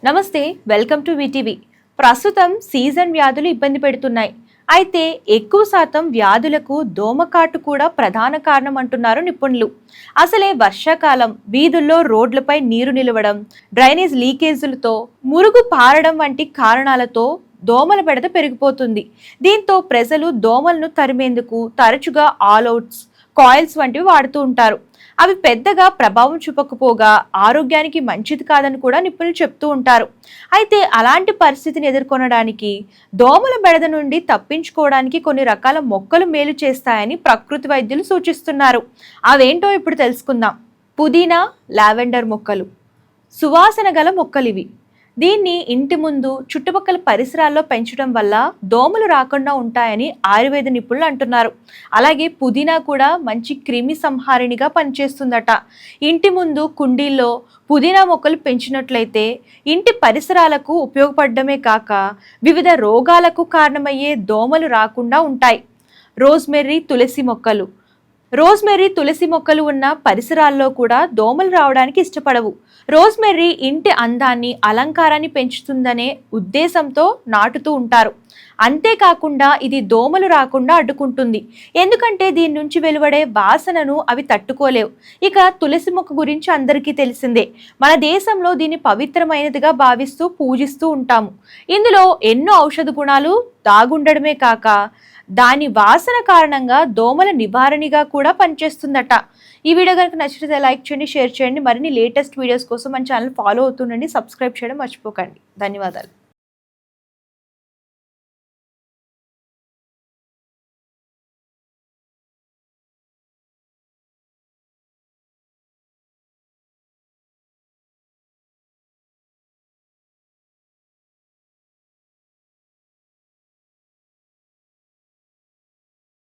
నమస్తే, welcome to VTV. ప్రస్తుతం season వ్యాధులు ఇబ్బంది పెడుతున్నాయి. అయితే ఎక్కువ శాతం వ్యాధులకు దోమకాటు కూడా ప్రధాన కారణం అంటున్నారు నిపుణులు. అసలే వర్షాకాలం, వీధుల్లో రోడ్లపై నీరు నిలవడం, డ్రైనేజ్ లీకేజీలతో, మురుగు పారడం వంటి కారణాలతో దోమల బెడద పెరిగిపోతుంది. దీంతో ప్రజలు దోమలను తరిమేందుకు తరచుగా ఆల్అవుట్స్, కాయిల్స్ వంటివి వాడుతూ ఉంటారు. అవి పెద్దగా ప్రభావం చూపకపోగా ఆరోగ్యానికి మంచిది కాదని కూడా నిపుణులు చెప్తూ ఉంటారు. అయితే అలాంటి పరిస్థితిని ఎదుర్కొనడానికి, దోమల బెడద నుండి తప్పించుకోవడానికి కొన్ని రకాల మొక్కలు మేలు చేస్తాయని ప్రకృతి వైద్యులు సూచిస్తున్నారు. అవేంటో ఇప్పుడు తెలుసుకుందాం. పుదీనా, లావెండర్ మొక్కలు సువాసన గల మొక్కలివి. దీన్ని ఇంటి ముందు, చుట్టుపక్కల పరిసరాల్లో పెంచడం వల్ల దోమలు రాకుండా ఉంటాయని ఆయుర్వేద నిపుణులు అంటున్నారు. అలాగే పుదీనా కూడా మంచి క్రిమి సంహారిణిగా పనిచేస్తుందట. ఇంటి ముందు కుండీల్లో పుదీనా మొక్కలు పెంచినట్లయితే ఇంటి పరిసరాలకు ఉపయోగపడమే కాక వివిధ రోగాలకు కారణమయ్యే దోమలు రాకుండా ఉంటాయి. రోజ్మెర్రీ, తులసి మొక్కలు ఉన్న పరిసరాల్లో కూడా దోమలు రావడానికి ఇష్టపడవు. రోజ్మెర్రీ ఇంటి అందాన్ని, అలంకారాన్ని పెంచుతుందనే ఉద్దేశంతో నాటుతూ ఉంటారు. అంతేకాకుండా ఇది దోమలు రాకుండా అడ్డుకుంటుంది. ఎందుకంటే దీని నుంచి వెలువడే వాసనను అవి తట్టుకోలేవు. ఇక తులసి మొక్క గురించి అందరికీ తెలిసిందే. మన దేశంలో దీన్ని పవిత్రమైనదిగా భావిస్తూ పూజిస్తూ ఉంటాము. ఇందులో ఎన్నో ఔషధ గుణాలు దాగుండడమే కాక దాని వాసన కారణంగా దోమల నివారణగా కూడా పనిచేస్తుందట. ఈ వీడియో కనుక నచ్చితే లైక్ చేయండి, షేర్ చేయండి. మరిన్ని లేటెస్ట్ వీడియోస్ కోసం మన ఛానల్ ఫాలో అవుతుండండి. సబ్స్క్రైబ్ చేయడం మర్చిపోకండి. ధన్యవాదాలు.